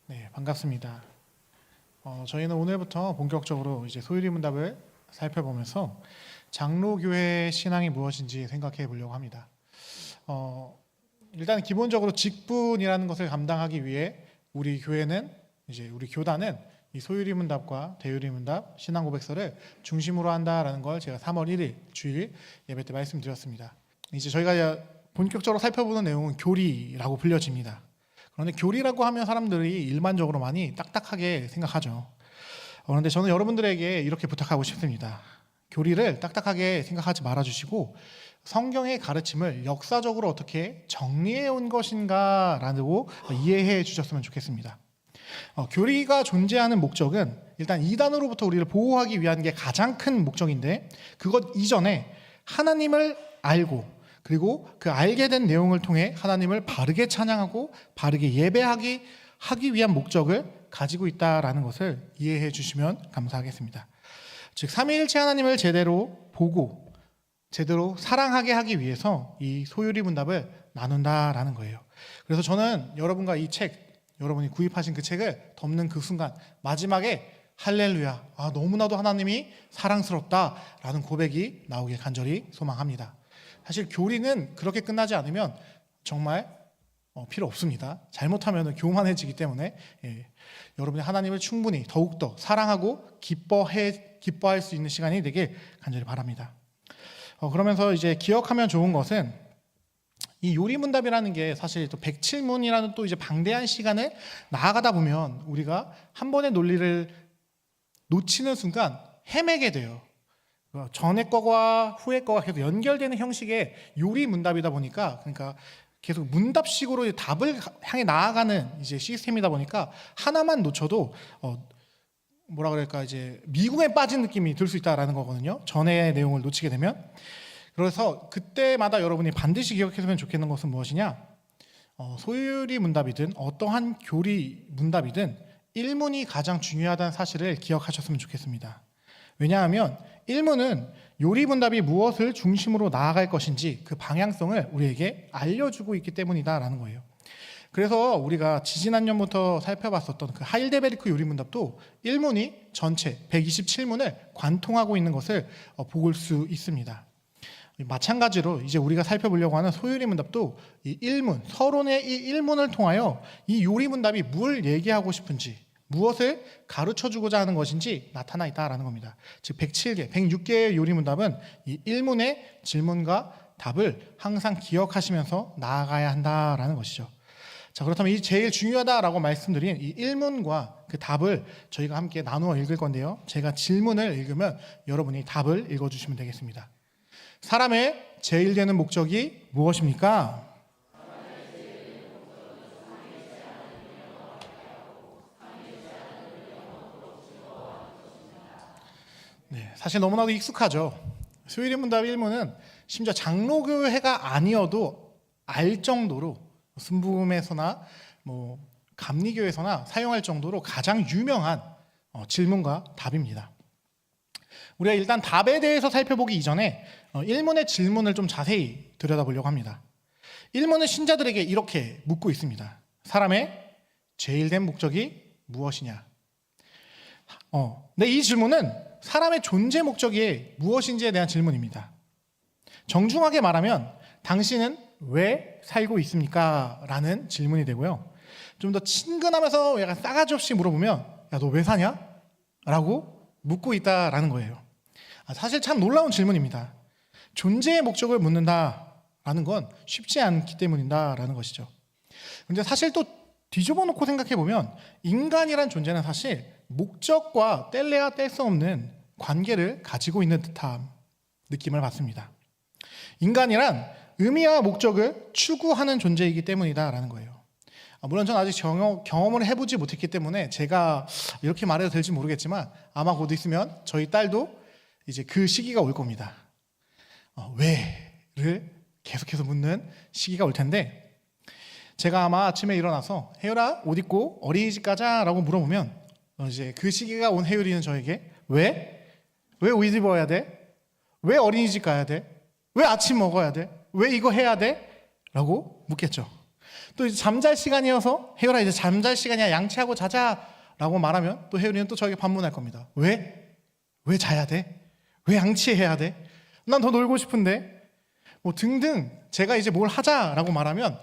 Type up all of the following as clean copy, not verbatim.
네, 반갑습니다. 저희는 오늘부터 본격적으로 이제 소유리 문답을 살펴보면서 장로교회 신앙이 무엇인지 생각해 보려고 합니다. 일단 기본적으로 직분이라는 것을 감당하기 위해 우리 교단은 이 소유리 문답과 대유리 문답 신앙 고백서를 중심으로 한다라는 걸 제가 3월 1일 주일 예배 때 말씀드렸습니다. 이제 저희가 본격적으로 살펴보는 내용은 교리라고 불려집니다. 그런데 교리라고 하면 사람들이 일반적으로 많이 딱딱하게 생각하죠. 그런데 저는 여러분들에게 이렇게 부탁하고 싶습니다. 교리를 딱딱하게 생각하지 말아주시고 성경의 가르침을 역사적으로 어떻게 정리해 온 것인가라고 이해해 주셨으면 좋겠습니다. 교리가 존재하는 목적은 일단 이단으로부터 우리를 보호하기 위한 게 가장 큰 목적인데, 그것 이전에 하나님을 알고 그리고 그 알게 된 내용을 통해 하나님을 바르게 찬양하고 바르게 예배하기 위한 목적을 가지고 있다라는 것을 이해해 주시면 감사하겠습니다. 즉 삼위일체 하나님을 제대로 보고 제대로 사랑하게 하기 위해서 이 소유리 문답을 나눈다라는 거예요. 그래서 저는 여러분과 이 책, 여러분이 구입하신 그 책을 덮는 그 순간 마지막에 할렐루야, 너무나도 하나님이 사랑스럽다라는 고백이 나오길 간절히 소망합니다. 사실 교리는 그렇게 끝나지 않으면 정말 필요 없습니다. 잘못하면 교만해지기 때문에 여러분이 하나님을 충분히 더욱더 사랑하고 기뻐할 수 있는 시간이 되길 간절히 바랍니다. 그러면서 이제 기억하면 좋은 것은 이 요리문답이라는 게 사실 또 107문이라는 또 이제 방대한 시간을 나아가다 보면 우리가 한 번의 논리를 놓치는 순간 헤매게 돼요. 전의 거와 후의 거가 계속 연결되는 형식의 요리문답이다 보니까, 그러니까 계속 문답식으로 답을 향해 나아가는 이제 시스템이다 보니까 하나만 놓쳐도 이제 미궁에 빠진 느낌이 들 수 있다라는 거거든요. 전의 내용을 놓치게 되면. 그래서 그때마다 여러분이 반드시 기억했으면 좋겠는 것은 무엇이냐? 소유리 문답이든 어떠한 교리 문답이든 1문이 가장 중요하다는 사실을 기억하셨으면 좋겠습니다. 왜냐하면 1문은 요리 문답이 무엇을 중심으로 나아갈 것인지 그 방향성을 우리에게 알려주고 있기 때문이다라는 거예요. 그래서 우리가 지지난년부터 살펴봤었던 그 하일데베르크 요리 문답도 1문이 전체 127문을 관통하고 있는 것을 볼 수 있습니다. 마찬가지로 이제 우리가 살펴보려고 하는 소유리 문답도 이 1문, 서론의 이 1문을 통하여 이 요리 문답이 뭘 얘기하고 싶은지, 무엇을 가르쳐주고자 하는 것인지 나타나 있다라는 겁니다. 즉 107개, 106개의 요리 문답은 이 1문의 질문과 답을 항상 기억하시면서 나아가야 한다라는 것이죠. 자, 그렇다면 이 제일 중요하다라고 말씀드린 이 1문과 그 답을 저희가 함께 나누어 읽을 건데요. 제가 질문을 읽으면 여러분이 답을 읽어주시면 되겠습니다. 사람의 제일 되는 목적이 무엇입니까? 네, 사실 너무나도 익숙하죠. 소유리 문답 1문은 심지어 장로교회가 아니어도 알 정도로 순복음에서나 감리교에서나 사용할 정도로 가장 유명한 질문과 답입니다. 우리가 일단 답에 대해서 살펴보기 이전에 1문의 질문을 좀 자세히 들여다보려고 합니다. 1문은 신자들에게 이렇게 묻고 있습니다. 사람의 제일 된 목적이 무엇이냐? 이 질문은 사람의 존재 목적이 무엇인지에 대한 질문입니다. 정중하게 말하면 당신은 왜 살고 있습니까? 라는 질문이 되고요. 좀 더 친근하면서 약간 싸가지 없이 물어보면 야, 너 왜 사냐? 라고 묻고 있다라는 거예요. 사실 참 놀라운 질문입니다. 존재의 목적을 묻는다라는 건 쉽지 않기 때문이다라는 것이죠. 근데 사실 또 뒤집어 놓고 생각해 보면 인간이란 존재는 사실 목적과 뗄래야 뗄 수 없는 관계를 가지고 있는 듯한 느낌을 받습니다. 인간이란 의미와 목적을 추구하는 존재이기 때문이다라는 거예요. 물론 저는 아직 경험을 해보지 못했기 때문에 제가 이렇게 말해도 될지 모르겠지만 아마 곧 있으면 저희 딸도 이제 그 시기가 올 겁니다. 왜를 계속해서 묻는 시기가 올 텐데, 제가 아마 아침에 일어나서 혜율아 옷 입고 어린이집 가자라고 물어보면 이제 그 시기가 온 혜율이는 저에게 왜 옷 입어야 돼? 왜 어린이집 가야 돼? 왜 아침 먹어야 돼? 왜 이거 해야 돼? 라고 묻겠죠. 또 이제 잠잘 시간이어서 혜율아 이제 잠잘 시간이야 양치하고 자자라고 말하면 또 혜율이는 또 저에게 반문할 겁니다. 왜? 왜 자야 돼? 왜 양치해야 돼? 난 더 놀고 싶은데 뭐 등등 제가 이제 뭘 하자라고 말하면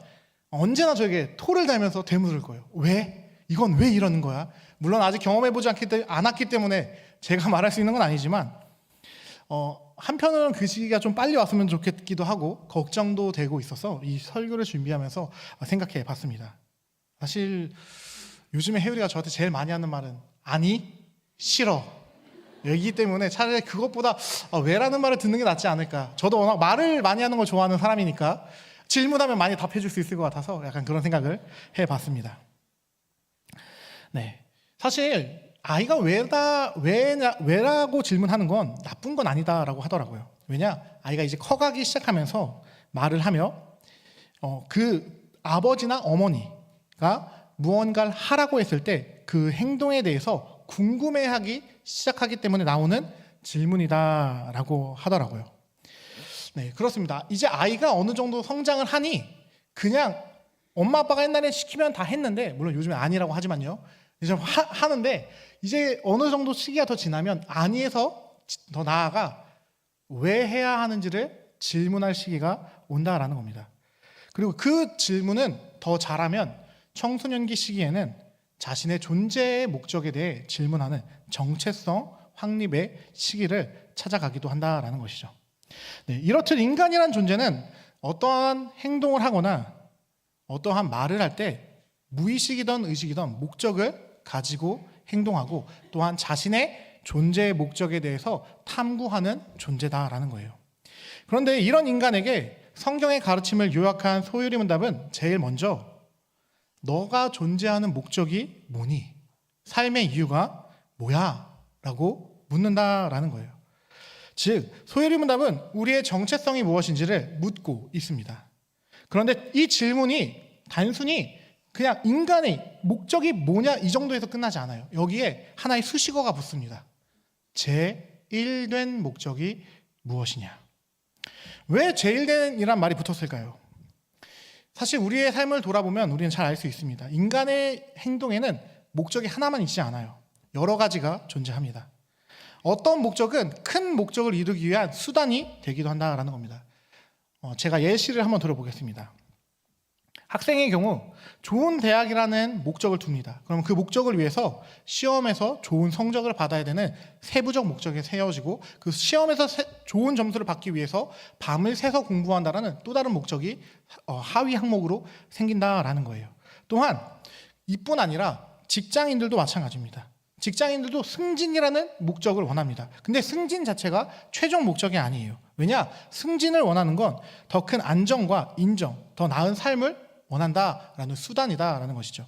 언제나 저에게 토를 달면서 되물을 거예요. 왜? 이건 왜 이러는 거야? 물론 아직 경험해보지 않았기 때문에 제가 말할 수 있는 건 아니지만 한편으로는 그 시기가 좀 빨리 왔으면 좋겠기도 하고 걱정도 되고 있어서 이 설교를 준비하면서 생각해 봤습니다. 사실 요즘에 혜율이가 저한테 제일 많이 하는 말은 아니, 싫어 얘기 때문에 차라리 그것보다 왜라는 말을 듣는 게 낫지 않을까. 저도 워낙 말을 많이 하는 걸 좋아하는 사람이니까 질문하면 많이 답해 줄 수 있을 것 같아서 약간 그런 생각을 해봤습니다. 네, 사실 아이가 왜라고 질문하는 건 나쁜 건 아니다라고 하더라고요. 왜냐, 아이가 이제 커가기 시작하면서 말을 하며 그 아버지나 어머니가 무언가를 하라고 했을 때 그 행동에 대해서 궁금해하기 시작하기 때문에 나오는 질문이다라고 하더라고요. 네, 그렇습니다. 이제 아이가 어느 정도 성장을 하니 그냥 엄마 아빠가 옛날에 시키면 다 했는데, 물론 요즘엔 아니라고 하지만요. 이제 하는데 이제 어느 정도 시기가 더 지나면 아니에서 더 나아가 왜 해야 하는지를 질문할 시기가 온다라는 겁니다. 그리고 그 질문은 더 잘하면 청소년기 시기에는 자신의 존재의 목적에 대해 질문하는 정체성 확립의 시기를 찾아가기도 한다라는 것이죠. 네, 이렇듯 인간이란 존재는 어떠한 행동을 하거나 어떠한 말을 할 때 무의식이든 의식이든 목적을 가지고 행동하고 또한 자신의 존재의 목적에 대해서 탐구하는 존재다라는 거예요. 그런데 이런 인간에게 성경의 가르침을 요약한 소유리 문답은 제일 먼저 너가 존재하는 목적이 뭐니? 삶의 이유가 뭐야? 라고 묻는다라는 거예요. 즉 소유리 문답은 우리의 정체성이 무엇인지를 묻고 있습니다. 그런데 이 질문이 단순히 그냥 인간의 목적이 뭐냐 이 정도에서 끝나지 않아요. 여기에 하나의 수식어가 붙습니다. 제1된 목적이 무엇이냐? 왜 제1된이란 말이 붙었을까요? 사실 우리의 삶을 돌아보면 우리는 잘 알 수 있습니다. 인간의 행동에는 목적이 하나만 있지 않아요. 여러 가지가 존재합니다. 어떤 목적은 큰 목적을 이루기 위한 수단이 되기도 한다라는 겁니다. 제가 예시를 한번 들어보겠습니다. 학생의 경우 좋은 대학이라는 목적을 둡니다. 그럼 그 목적을 위해서 시험에서 좋은 성적을 받아야 되는 세부적 목적이 세워지고 그 시험에서 좋은 점수를 받기 위해서 밤을 새서 공부한다라는 또 다른 목적이 하위 항목으로 생긴다라는 거예요. 또한 이뿐 아니라 직장인들도 마찬가지입니다. 직장인들도 승진이라는 목적을 원합니다. 근데 승진 자체가 최종 목적이 아니에요. 왜냐? 승진을 원하는 건 더 큰 안정과 인정, 더 나은 삶을 원한다라는 수단이다라는 것이죠.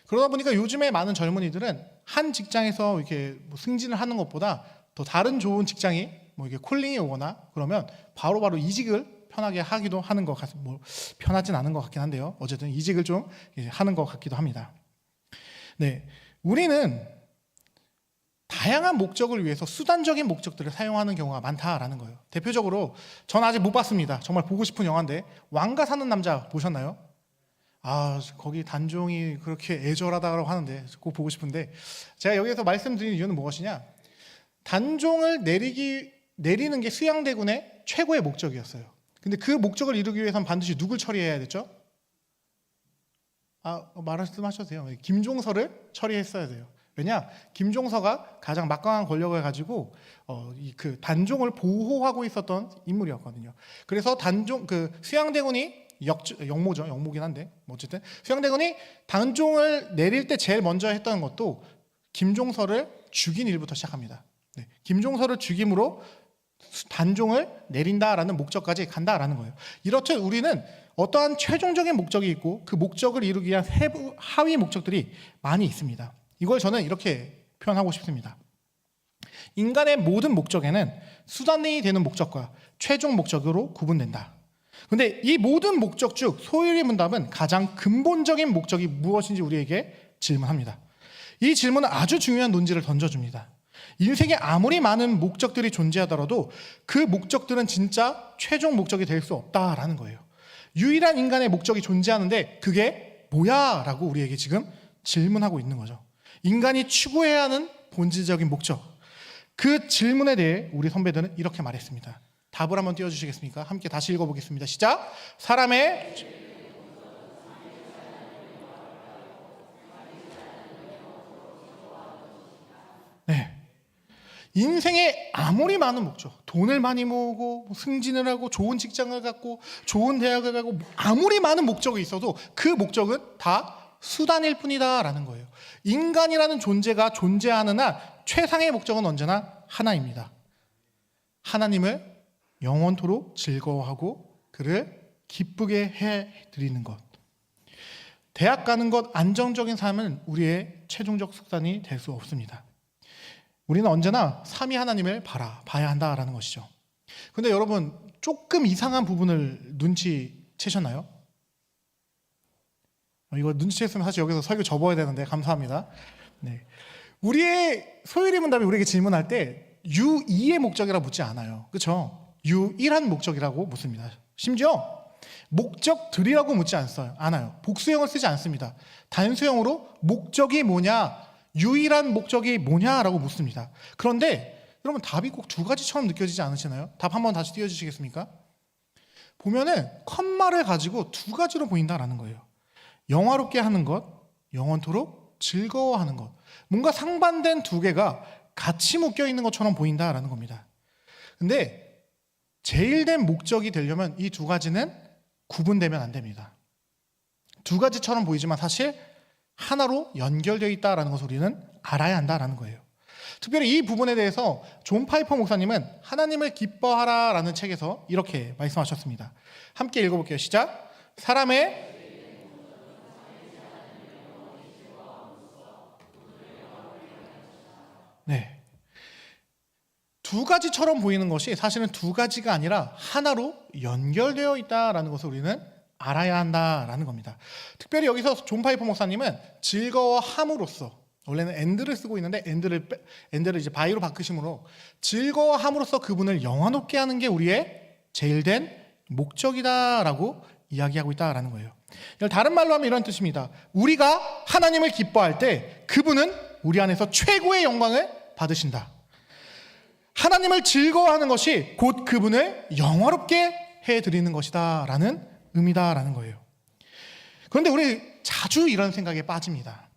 그러다 보니까 요즘에 많은 젊은이들은 한 직장에서 이렇게 뭐 승진을 하는 것보다 더 다른 좋은 직장이 뭐 이게 콜링이 오거나 그러면 바로바로 이직을 편하게 하기도 하는 것 같, 뭐 편하진 않은 것 같긴 한데요. 어쨌든 이직을 좀 하는 것 같기도 합니다. 네, 우리는 다양한 목적을 위해서 수단적인 목적들을 사용하는 경우가 많다라는 거예요. 대표적으로 전 아직 못 봤습니다. 정말 보고 싶은 영화인데 왕가 사는 남자 보셨나요? 거기 단종이 그렇게 애절하다고 하는데 꼭 보고 싶은데 제가 여기에서 말씀드리는 이유는 무엇이냐? 단종을 내리는 게 수양대군의 최고의 목적이었어요. 근데 그 목적을 이루기 위해서는 반드시 누굴 처리해야 됐죠? 말씀하셔도 돼요. 김종서를 처리했어야 돼요. 왜냐? 김종서가 가장 막강한 권력을 가지고 그 단종을 보호하고 있었던 인물이었거든요. 그래서 수양대군이 역모긴 한데 어쨌든 수양대군이 단종을 내릴 때 제일 먼저 했던 것도 김종서를 죽인 일부터 시작합니다. 네, 김종서를 죽임으로 단종을 내린다라는 목적까지 간다라는 거예요. 이렇듯 우리는 어떠한 최종적인 목적이 있고 그 목적을 이루기 위한 하위 목적들이 많이 있습니다. 이걸 저는 이렇게 표현하고 싶습니다. 인간의 모든 목적에는 수단이 되는 목적과 최종 목적으로 구분된다. 근데 이 모든 목적 중 소유리 문답은 가장 근본적인 목적이 무엇인지 우리에게 질문합니다. 이 질문은 아주 중요한 논지를 던져줍니다. 인생에 아무리 많은 목적들이 존재하더라도 그 목적들은 진짜 최종 목적이 될 수 없다라는 거예요. 유일한 인간의 목적이 존재하는데 그게 뭐야? 라고 우리에게 지금 질문하고 있는 거죠. 인간이 추구해야 하는 본질적인 목적. 그 질문에 대해 우리 선배들은 이렇게 말했습니다. 답을 한번 띄워주시겠습니까? 함께 다시 읽어보겠습니다. 시작! 사람의 네. 인생에 아무리 많은 목적, 돈을 많이 모으고 승진을 하고 좋은 직장을 갖고 좋은 대학을 가고 아무리 많은 목적이 있어도 그 목적은 다 수단일 뿐이다 라는 거예요. 인간이라는 존재가 존재하는 한 최상의 목적은 언제나 하나입니다. 하나님을 영원토록 즐거워하고 그를 기쁘게 해드리는 것. 대학 가는 것, 안정적인 삶은 우리의 최종적 수단이 될 수 없습니다. 우리는 언제나 삼위 하나님을 봐야 한다라는 것이죠. 근데 여러분, 조금 이상한 부분을 눈치채셨나요? 이거 눈치챘으면 사실 여기서 설교 접어야 되는데 감사합니다. 네. 우리의 소유리문답이 우리에게 질문할 때 U2의 목적이라 묻지 않아요. 그렇죠? U1한 목적이라고 묻습니다. 심지어 목적들이라고 묻지 않아요. 복수형을 쓰지 않습니다. 단수형으로 목적이 뭐냐, 유일한 목적이 뭐냐라고 묻습니다. 그런데 여러분, 답이 꼭 두 가지처럼 느껴지지 않으시나요? 답 한번 다시 띄워주시겠습니까? 보면은 컴마를 가지고 두 가지로 보인다라는 거예요. 영화롭게 하는 것, 영원토록 즐거워하는 것. 뭔가 상반된 두 개가 같이 묶여 있는 것처럼 보인다라는 겁니다. 근데 제일된 목적이 되려면 이 두 가지는 구분되면 안 됩니다. 두 가지처럼 보이지만 사실 하나로 연결되어 있다는 것을 우리는 알아야 한다는 거예요. 특별히 이 부분에 대해서 존 파이퍼 목사님은 하나님을 기뻐하라라는 책에서 이렇게 말씀하셨습니다. 함께 읽어볼게요. 시작! 사람의 네. 두 가지처럼 보이는 것이 사실은 두 가지가 아니라 하나로 연결되어 있다는 것을 우리는 알아야 한다라는 겁니다. 특별히 여기서 존 파이퍼 목사님은 즐거워함으로써, 원래는 and를 쓰고 있는데 and를 이제 by로 바꾸심으로 즐거워함으로써 그분을 영화롭게 하는 게 우리의 제일된 목적이다라고 이야기하고 있다라는 거예요. 다른 말로 하면 이런 뜻입니다. 우리가 하나님을 기뻐할 때 그분은 우리 안에서 최고의 영광을 받으신다. 하나님을 즐거워하는 것이 곧 그분을 영화롭게 해드리는 것이다 라는 의미다라는 거예요. 그런데 우리 자주 이런 생각에 빠집니다.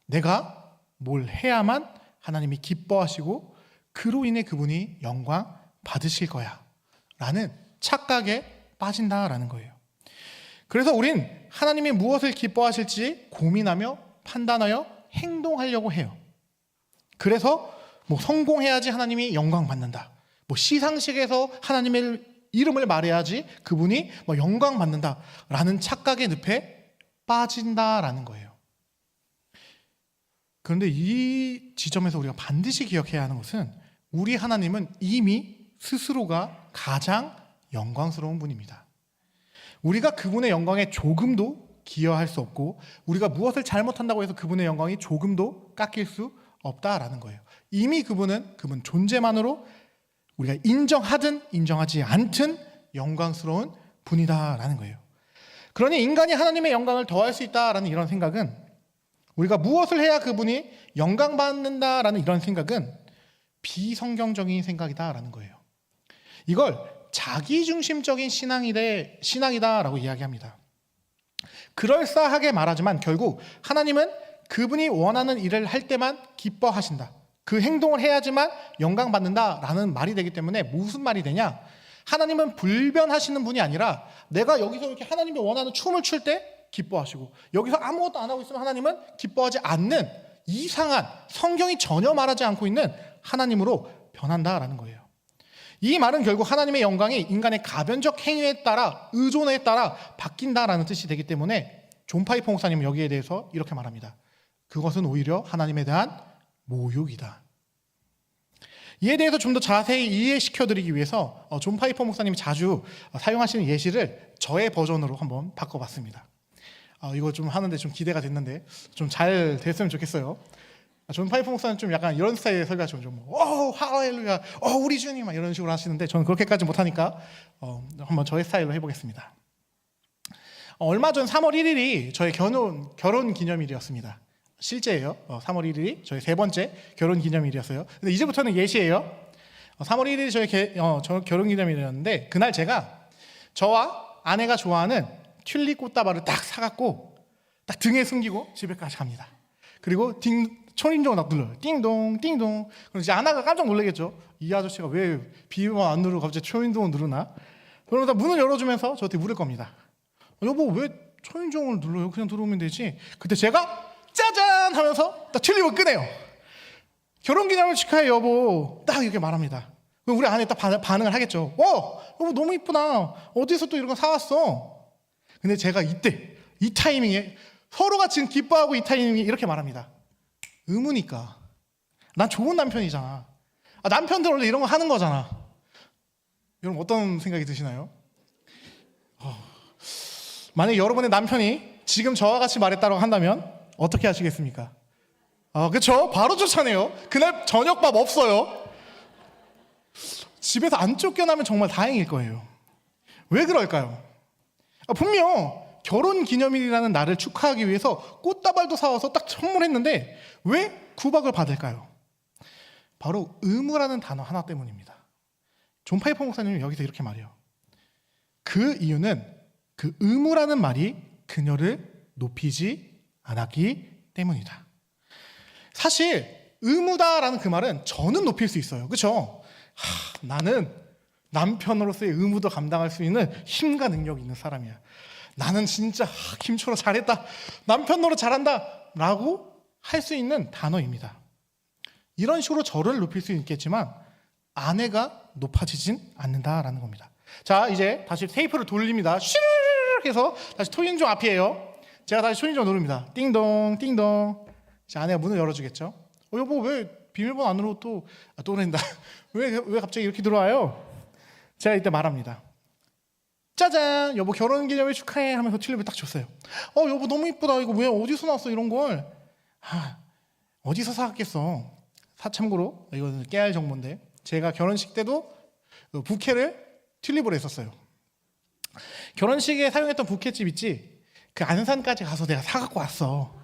내가 뭘 해야만 하나님이 기뻐하시고 그로 인해 그분이 영광 받으실 거야 라는 착각에 빠진다라는 거예요. 그래서 우린 하나님이 무엇을 기뻐하실지 고민하며 판단하여 행동하려고 해요. 그래서 성공해야지 하나님이 영광 받는다. 시상식에서 하나님의 이름을 말해야지 그분이 영광 받는다라는 착각의 늪에 빠진다라는 거예요. 그런데 이 지점에서 우리가 반드시 기억해야 하는 것은 우리 하나님은 이미 스스로가 가장 영광스러운 분입니다. 우리가 그분의 영광에 조금도 기여할 수 없고 우리가 무엇을 잘못한다고 해서 그분의 영광이 조금도 깎일 수 없다라는 거예요. 이미 그분 존재만으로 우리가 인정하든 인정하지 않든 영광스러운 분이다라는 거예요. 그러니 인간이 하나님의 영광을 더할 수 있다라는 이런 생각은, 우리가 무엇을 해야 그분이 영광받는다라는 이런 생각은 비성경적인 생각이다라는 거예요. 이걸 자기중심적인 신앙이다라고 이야기합니다. 그럴싸하게 말하지만 결국 하나님은 그분이 원하는 일을 할 때만 기뻐하신다. 그 행동을 해야지만 영광받는다라는 말이 되기 때문에 무슨 말이 되냐? 하나님은 불변하시는 분이 아니라 내가 여기서 이렇게 하나님이 원하는 춤을 출 때 기뻐하시고 여기서 아무것도 안 하고 있으면 하나님은 기뻐하지 않는 이상한, 성경이 전혀 말하지 않고 있는 하나님으로 변한다라는 거예요. 이 말은 결국 하나님의 영광이 인간의 가변적 행위에 따라, 의존에 따라 바뀐다라는 뜻이 되기 때문에 존 파이퍼 목사님은 여기에 대해서 이렇게 말합니다. 그것은 오히려 하나님에 대한 모욕이다. 이에 대해서 좀 더 자세히 이해시켜드리기 위해서 존 파이퍼 목사님이 자주 사용하시는 예시를 저의 버전으로 한번 바꿔봤습니다. 이거 좀 하는데 좀 기대가 됐는데 좀 잘 됐으면 좋겠어요. 존 파이퍼 목사는 좀 약간 이런 스타일의 설교하시면 좀 할렐루야, 우리 주님 막 이런 식으로 하시는데 저는 그렇게까지 못하니까 한번 저의 스타일로 해보겠습니다. 얼마 전 3월 1일이 저의 결혼 기념일이었습니다. 실제예요. 3월 1일이 저의 세 번째 결혼 기념일이었어요. 근데 이제부터는 예시예요. 3월 1일이 저의 결혼 기념일이었는데 그날 제가 저와 아내가 좋아하는 튤립 꽃다발을 딱 사갖고 딱 등에 숨기고 집에까지 갑니다. 그리고 초인종을 딱 눌러요. 띵동 띵동. 그럼 이제 아내가 깜짝 놀라겠죠. 이 아저씨가 왜 비밀번호 안 누르고 갑자기 초인종을 누르나? 그러면서 문을 열어주면서 저한테 물을 겁니다. 여보 왜 초인종을 눌러요? 그냥 들어오면 되지. 그때 제가 짜잔 하면서 딱 튤립을 꺼내요. 결혼기념일 축하해 여보. 딱 이렇게 말합니다. 그럼 우리 아내 딱 반응을 하겠죠. 여보 너무 이쁘다. 어디서 또 이런 거 사왔어? 근데 제가 이때 이 타이밍에 서로가 지금 기뻐하고 이 타이밍에 이렇게 말합니다. 의무니까. 난 좋은 남편이잖아. 남편들 원래 이런 거 하는 거잖아. 여러분 어떤 생각이 드시나요? 만약에 여러분의 남편이 지금 저와 같이 말했다고 한다면 어떻게 하시겠습니까? 그렇죠? 바로 쫓아내요. 그날 저녁밥 없어요. 집에서 안 쫓겨나면 정말 다행일 거예요. 왜 그럴까요? 분명 결혼 기념일이라는 날을 축하하기 위해서 꽃다발도 사와서 딱 선물했는데 왜 구박을 받을까요? 바로 의무라는 단어 하나 때문입니다. 존 파이퍼 목사님은 여기서 이렇게 말해요. 그 이유는 그 의무라는 말이 그녀를 높이지 않았기 때문이다. 사실 의무다라는 그 말은 저는 높일 수 있어요. 그렇죠? 나는 남편으로서의 의무도 감당할 수 있는 힘과 능력이 있는 사람이야. 나는 진짜 김초로 잘했다. 남편 노릇 잘한다. 라고 할 수 있는 단어입니다. 이런 식으로 저를 높일 수 있겠지만 아내가 높아지진 않는다라는 겁니다. 자, 이제 다시 테이프를 돌립니다. 슈르르 해서 다시 초인종 앞이에요. 제가 다시 초인종 누릅니다. 띵동 띵동. 이제 아내가 문을 열어주겠죠. 여보 왜 비밀번호 안 누르고 또 낸다. 왜 갑자기 이렇게 들어와요? 제가 이때 말합니다. 짜잔 여보 결혼기념일 축하해 하면서 튤립을 딱 줬어요. 여보 너무 이쁘다. 이거 왜 어디서 나왔어 이런 걸. 어디서 사왔겠어. 참고로 이거는 깨알 정보인데 제가 결혼식 때도 부케를 튤립으로 했었어요. 결혼식에 사용했던 부케집 있지? 그 안산까지 가서 내가 사갖고 왔어.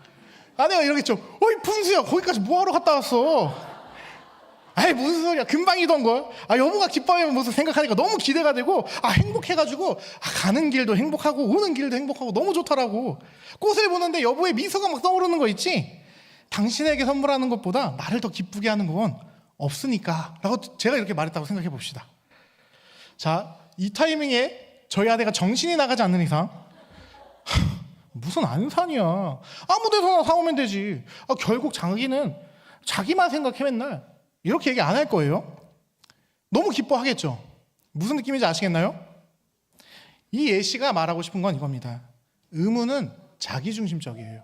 아내가 이러겠죠. 어이 푼수야 거기까지 뭐하러 갔다 왔어. 아이 무슨 소리야 금방이던걸. 여보가 기뻐하는 모습 생각하니까 너무 기대가 되고 행복해가지고 가는 길도 행복하고 오는 길도 행복하고 너무 좋더라고. 꽃을 보는데 여보의 미소가 막 떠오르는 거 있지. 당신에게 선물하는 것보다 나를 더 기쁘게 하는 건 없으니까 라고 제가 이렇게 말했다고 생각해 봅시다. 자, 이 타이밍에 저희 아내가 정신이 나가지 않는 이상 무슨 안산이야. 아무 데서나 사오면 되지. 결국 자기는 자기만 생각해 맨날. 이렇게 얘기 안 할 거예요. 너무 기뻐하겠죠. 무슨 느낌인지 아시겠나요? 이 예시가 말하고 싶은 건 이겁니다. 의무는 자기중심적이에요.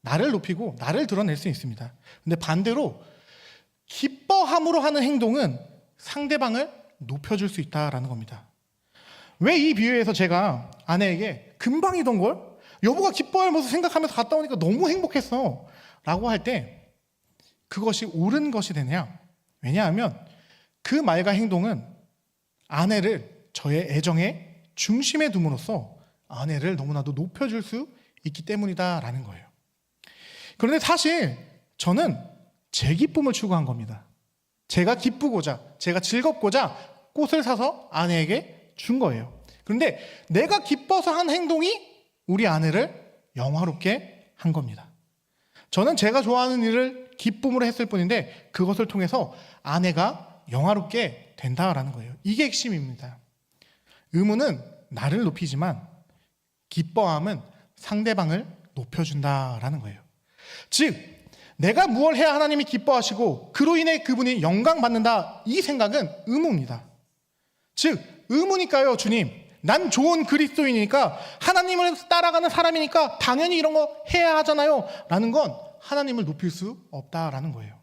나를 높이고 나를 드러낼 수 있습니다. 근데 반대로 기뻐함으로 하는 행동은 상대방을 높여줄 수 있다라는 겁니다. 왜 이 비유에서 제가 아내에게 금방이던 걸 여보가 기뻐할 모습 생각하면서 갔다 오니까 너무 행복했어 라고 할 때 그것이 옳은 것이 되냐? 왜냐하면 그 말과 행동은 아내를 저의 애정의 중심에 둠으로써 아내를 너무나도 높여줄 수 있기 때문이다라는 거예요. 그런데 사실 저는 제 기쁨을 추구한 겁니다. 제가 기쁘고자, 제가 즐겁고자 꽃을 사서 아내에게 준 거예요. 그런데 내가 기뻐서 한 행동이 우리 아내를 영화롭게 한 겁니다. 저는 제가 좋아하는 일을 기쁨으로 했을 뿐인데 그것을 통해서 아내가 영화롭게 된다라는 거예요. 이게 핵심입니다. 의무는 나를 높이지만 기뻐함은 상대방을 높여준다라는 거예요. 즉 내가 무엇을 해야 하나님이 기뻐하시고 그로 인해 그분이 영광받는다 이 생각은 의무입니다. 즉 의무니까요. 주님 난 좋은 그리스도인이니까 하나님을 따라가는 사람이니까 당연히 이런 거 해야 하잖아요 라는 건 하나님을 높일 수 없다라는 거예요.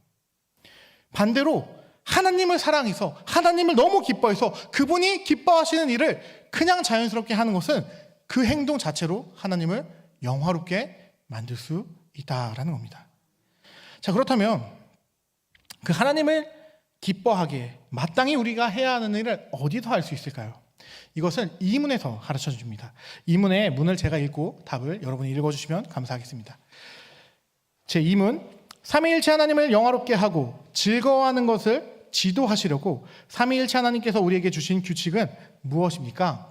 반대로 하나님을 사랑해서 하나님을 너무 기뻐해서 그분이 기뻐하시는 일을 그냥 자연스럽게 하는 것은 그 행동 자체로 하나님을 영화롭게 만들 수 있다라는 겁니다. 자, 그렇다면 그 하나님을 기뻐하기에 마땅히 우리가 해야 하는 일을 어디서 할 수 있을까요? 이것을 이문에서 가르쳐 줍니다. 이문의 문을 제가 읽고 답을 여러분이 읽어주시면 감사하겠습니다. 제 2문, 삼위일체 하나님을 영화롭게 하고 즐거워하는 것을 지도하시려고 삼위일체 하나님께서 우리에게 주신 규칙은 무엇입니까?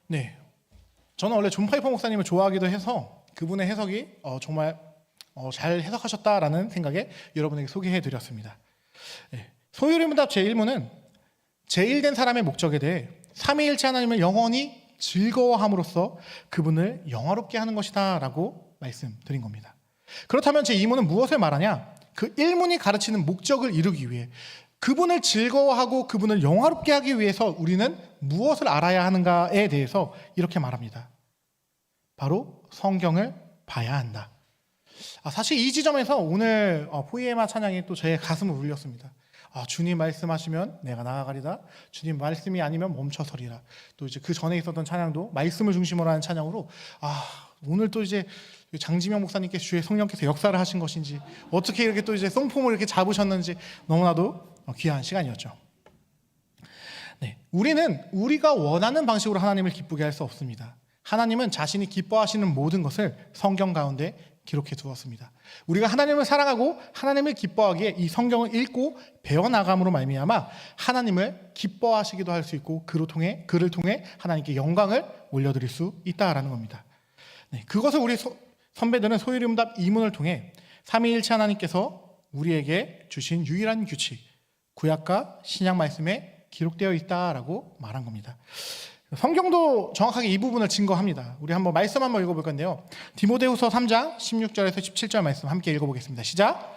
네, 저는 원래 존 파이퍼 목사님을 좋아하기도 해서 그분의 해석이 정말 잘 해석하셨다라는 생각에 여러분에게 소개해드렸습니다. 네, 소유리문답 제1문은 제1된 사람의 목적에 대해 삼위일체 하나님을 영원히 즐거워함으로써 그분을 영화롭게 하는 것이다 라고 말씀드린 겁니다. 그렇다면 제2문은 무엇을 말하냐? 그 1문이 가르치는 목적을 이루기 위해 그분을 즐거워하고 그분을 영화롭게 하기 위해서 우리는 무엇을 알아야 하는가에 대해서 이렇게 말합니다. 바로 성경을 봐야 한다. 사실 이 지점에서 오늘 포이에마 찬양이 또 제 가슴을 울렸습니다. 주님 말씀하시면 내가 나아가리다. 주님 말씀이 아니면 멈춰서리라. 또 이제 그 전에 있었던 찬양도 말씀을 중심으로 하는 찬양으로 오늘 또 이제 장지명 목사님께서 주의 성령께서 역사를 하신 것인지 어떻게 이렇게 또 이제 송폼을 이렇게 잡으셨는지 너무나도 귀한 시간이었죠. 네, 우리는 우리가 원하는 방식으로 하나님을 기쁘게 할 수 없습니다. 하나님은 자신이 기뻐하시는 모든 것을 성경 가운데 기록해 두었습니다. 우리가 하나님을 사랑하고 하나님을 기뻐하기에 이 성경을 읽고 배워나감으로 말미암아 하나님을 기뻐하시기도 할 수 있고 그를 통해 하나님께 영광을 올려드릴 수 있다라는 겁니다. 네, 그것을 우리 선배들은 소유리문답 2문을 통해 삼위일체 하나님께서 우리에게 주신 유일한 규칙, 구약과 신약 말씀에 기록되어 있다라고 말한 겁니다. 성경도 정확하게 이 부분을 증거합니다. 우리 한번 말씀 한번 읽어볼 건데요. 디모데후서 3장 16절에서 17절 말씀 함께 읽어보겠습니다. 시작!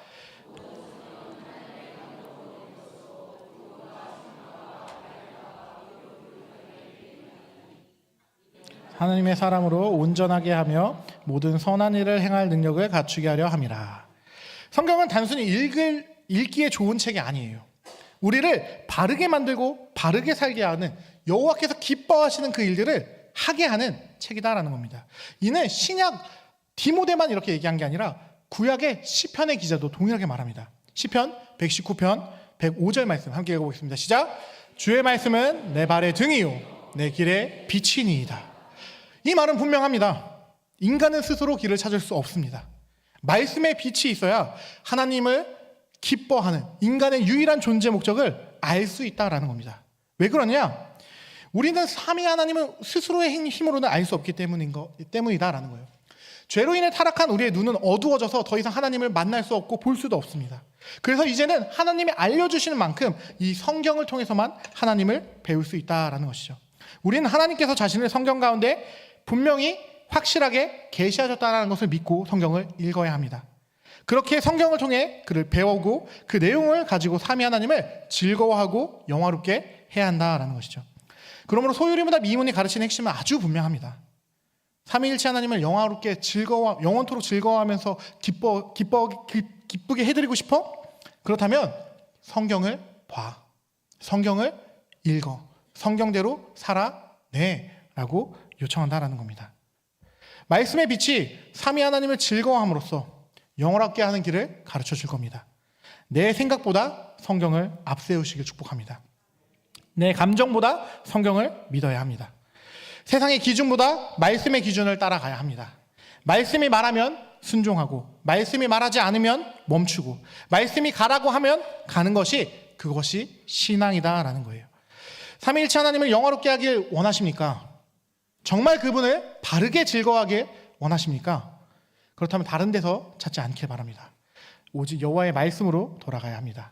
하나님의 사람으로 온전하게 하며 모든 선한 일을 행할 능력을 갖추게 하려 함이라. 성경은 단순히 읽기에 좋은 책이 아니에요. 우리를 바르게 만들고 바르게 살게 하는 여호와께서 기뻐하시는 그 일들을 하게 하는 책이다라는 겁니다. 이는 신약 디모데만 이렇게 얘기한 게 아니라 구약의 시편의 기자도 동일하게 말합니다. 시편 119편 105절 말씀 함께 읽어보겠습니다. 시작! 주의 말씀은 내 발의 등이요 내 길의 빛이니이다. 이 말은 분명합니다. 인간은 스스로 길을 찾을 수 없습니다. 말씀의 빛이 있어야 하나님을 기뻐하는 인간의 유일한 존재 목적을 알 수 있다라는 겁니다. 왜 그러냐? 우리는 삼위 하나님은 스스로의 힘으로는 알 수 없기 때문이다라는 거예요. 죄로 인해 타락한 우리의 눈은 어두워져서 더 이상 하나님을 만날 수 없고 볼 수도 없습니다. 그래서 이제는 하나님이 알려주시는 만큼 이 성경을 통해서만 하나님을 배울 수 있다라는 것이죠. 우리는 하나님께서 자신을 성경 가운데 분명히 확실하게 계시하셨다는 것을 믿고 성경을 읽어야 합니다. 그렇게 성경을 통해 그를 배우고 그 내용을 가지고 삼위 하나님을 즐거워하고 영화롭게 해야 한다라는 것이죠. 그러므로 소유리문답 2문이 가르치는 핵심은 아주 분명합니다. 삼위일체 하나님을 영화롭게 영원토록 즐거워하면서 기쁘게 해드리고 싶어? 그렇다면 성경을 봐. 성경을 읽어. 성경대로 살아내라고 요청한다라는 겁니다. 말씀의 빛이 삼위 하나님을 즐거워함으로써 영원롭게 하는 길을 가르쳐 줄 겁니다. 내 생각보다 성경을 앞세우시길 축복합니다. 내 감정보다 성경을 믿어야 합니다. 세상의 기준보다 말씀의 기준을 따라가야 합니다. 말씀이 말하면 순종하고 말씀이 말하지 않으면 멈추고 말씀이 가라고 하면 가는 그것이 신앙이다라는 거예요. 삼위일체 하나님을 영화롭게 하길 원하십니까? 정말 그분을 바르게 즐거워하길 원하십니까? 그렇다면 다른 데서 찾지 않길 바랍니다. 오직 여호와의 말씀으로 돌아가야 합니다.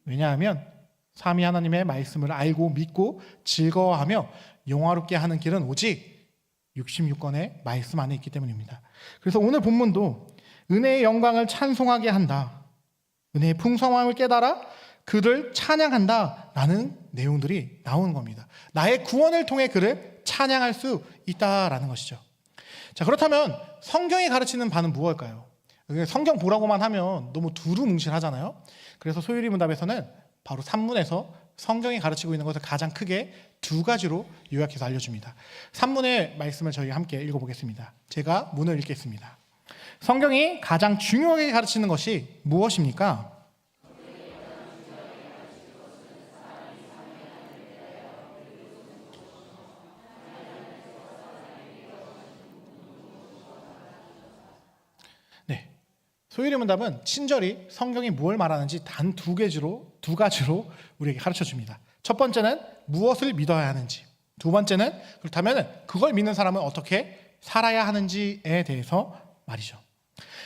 왜냐하면 삼위 하나님의 말씀을 알고 믿고 즐거워하며 영화롭게 하는 길은 오직 66권의 말씀 안에 있기 때문입니다. 그래서 오늘 본문도 은혜의 영광을 찬송하게 한다. 은혜의 풍성함을 깨달아 그를 찬양한다 라는 내용들이 나오는 겁니다. 나의 구원을 통해 그를 찬양할 수 있다라는 것이죠. 자, 그렇다면 성경이 가르치는 바는 무엇일까요? 성경 보라고만 하면 너무 두루뭉실하잖아요. 그래서 소유리문답에서는 바로 3문에서 성경이 가르치고 있는 것을 가장 크게 두 가지로 요약해서 알려줍니다. 산문의 말씀을 저희가 함께 읽어보겠습니다. 제가 문을 읽겠습니다. 성경이 가장 중요하게 가르치는 것이 무엇입니까? 네, 소유리 문답은 친절히 성경이 무엇을 말하는지 단 두 가지로 우리에게 가르쳐 줍니다. 첫 번째는 무엇을 믿어야 하는지, 두 번째는 그렇다면 그걸 믿는 사람은 어떻게 살아야 하는지에 대해서 말이죠.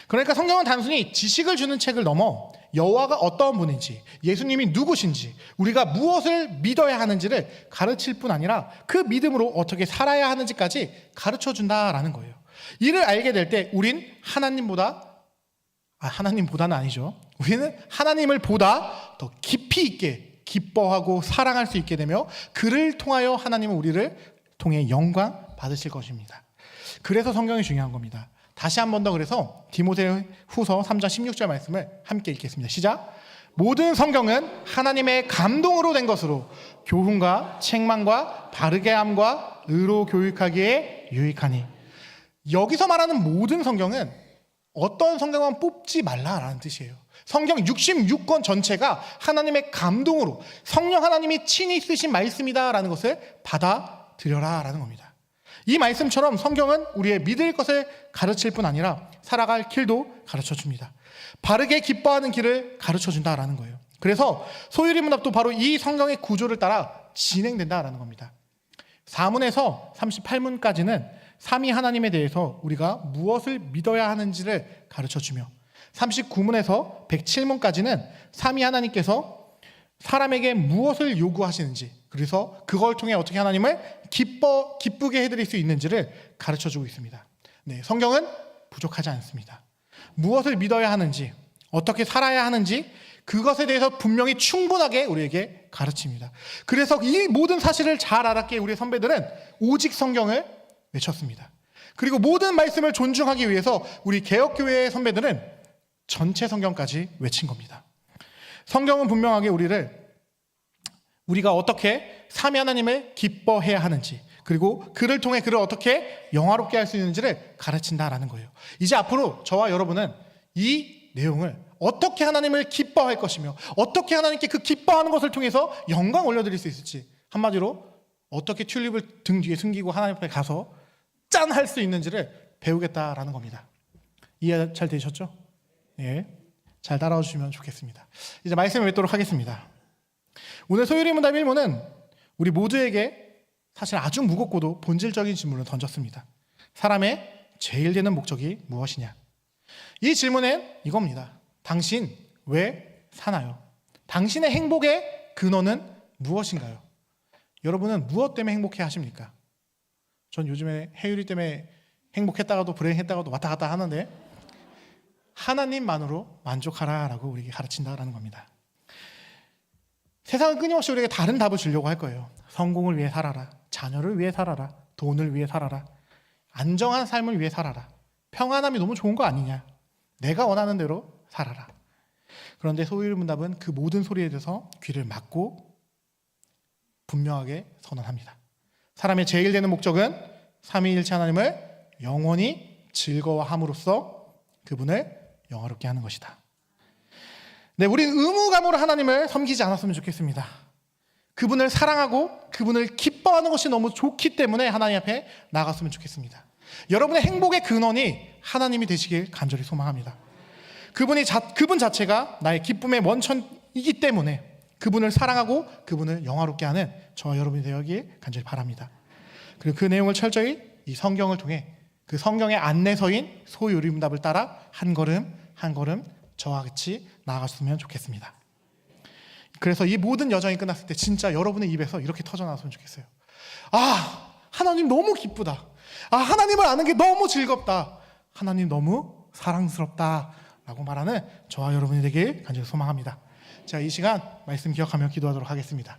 그러니까 성경은 단순히 지식을 주는 책을 넘어 여호와가 어떤 분인지, 예수님이 누구신지, 우리가 무엇을 믿어야 하는지를 가르칠 뿐 아니라 그 믿음으로 어떻게 살아야 하는지까지 가르쳐 준다라는 거예요. 이를 알게 될 때 우린 하나님보다는 아니죠. 우리는 하나님을 보다 더 깊이 있게 기뻐하고 사랑할 수 있게 되며 그를 통하여 하나님은 우리를 통해 영광 받으실 것입니다. 그래서 성경이 중요한 겁니다. 다시 한 번 더 그래서 디모데후서 3장 16절 말씀을 함께 읽겠습니다. 시작. 모든 성경은 하나님의 감동으로 된 것으로 교훈과 책망과 바르게 함과 의로 교육하기에 유익하니. 여기서 말하는 모든 성경은 어떤 성경만 뽑지 말라라는 뜻이에요. 성경 66권 전체가 하나님의 감동으로 성령 하나님이 친히 쓰신 말씀이다라는 것을 받아들여라라는 겁니다. 이 말씀처럼 성경은 우리의 믿을 것을 가르칠 뿐 아니라 살아갈 길도 가르쳐줍니다. 바르게 기뻐하는 길을 가르쳐준다라는 거예요. 그래서 소유리 문답도 바로 이 성경의 구조를 따라 진행된다라는 겁니다. 4문에서 38문까지는 삼위 하나님에 대해서 우리가 무엇을 믿어야 하는지를 가르쳐주며 39문에서 107문까지는 삼위 하나님께서 사람에게 무엇을 요구하시는지, 그래서 그걸 통해 어떻게 하나님을 기쁘게 해드릴 수 있는지를 가르쳐주고 있습니다. 네, 성경은 부족하지 않습니다. 무엇을 믿어야 하는지, 어떻게 살아야 하는지 그것에 대해서 분명히 충분하게 우리에게 가르칩니다. 그래서 이 모든 사실을 잘 알았기에 우리 선배들은 오직 성경을 외쳤습니다. 그리고 모든 말씀을 존중하기 위해서 우리 개혁교회의 선배들은 전체 성경까지 외친 겁니다. 성경은 분명하게 우리가 어떻게 삼위 하나님을 기뻐해야 하는지, 그리고 그를 통해 그를 어떻게 영화롭게 할 수 있는지를 가르친다라는 거예요. 이제 앞으로 저와 여러분은 이 내용을 어떻게 하나님을 기뻐할 것이며 어떻게 하나님께 그 기뻐하는 것을 통해서 영광 올려드릴 수 있을지, 한마디로 어떻게 튤립을 등 뒤에 숨기고 하나님 앞에 가서 짠! 할 수 있는지를 배우겠다라는 겁니다. 이해 잘 되셨죠? 예, 잘 따라와 주시면 좋겠습니다. 이제 말씀을 맺도록 하겠습니다. 오늘 소유리 문답 1문은 우리 모두에게 사실 아주 무겁고도 본질적인 질문을 던졌습니다. 사람의 제일 되는 목적이 무엇이냐? 이 질문은 이겁니다. 당신 왜 사나요? 당신의 행복의 근원은 무엇인가요? 여러분은 무엇 때문에 행복해 하십니까? 전 요즘에 해유리 때문에 행복했다가도 불행했다가도 왔다 갔다 하는데 하나님만으로 만족하라라고 우리에게 가르친다라는 겁니다. 세상은 끊임없이 우리에게 다른 답을 주려고 할 거예요. 성공을 위해 살아라. 자녀를 위해 살아라. 돈을 위해 살아라. 안정한 삶을 위해 살아라. 평안함이 너무 좋은 거 아니냐. 내가 원하는 대로 살아라. 그런데 소유리 문답은 그 모든 소리에 대해서 귀를 막고 분명하게 선언합니다. 사람의 제일 되는 목적은 삼위일체 하나님을 영원히 즐거워함으로써 그분을 영화롭게 하는 것이다. 네, 우리는 의무감으로 하나님을 섬기지 않았으면 좋겠습니다. 그분을 사랑하고 그분을 기뻐하는 것이 너무 좋기 때문에 하나님 앞에 나갔으면 좋겠습니다. 여러분의 행복의 근원이 하나님이 되시길 간절히 소망합니다. 그분 자체가 나의 기쁨의 원천이기 때문에 그분을 사랑하고 그분을 영화롭게 하는 저와 여러분이 되어길 간절히 바랍니다. 그리고 그 내용을 철저히 이 성경을 통해 그 성경의 안내서인 소유리 문답을 따라 한 걸음 한 걸음 저와 같이 나아갔으면 좋겠습니다. 그래서 이 모든 여정이 끝났을 때 진짜 여러분의 입에서 이렇게 터져나왔으면 좋겠어요. 아, 하나님 너무 기쁘다. 아, 하나님을 아는 게 너무 즐겁다. 하나님 너무 사랑스럽다 라고 말하는 저와 여러분이 되길 간절히 소망합니다. 자, 이 시간 말씀 기억하며 기도하도록 하겠습니다.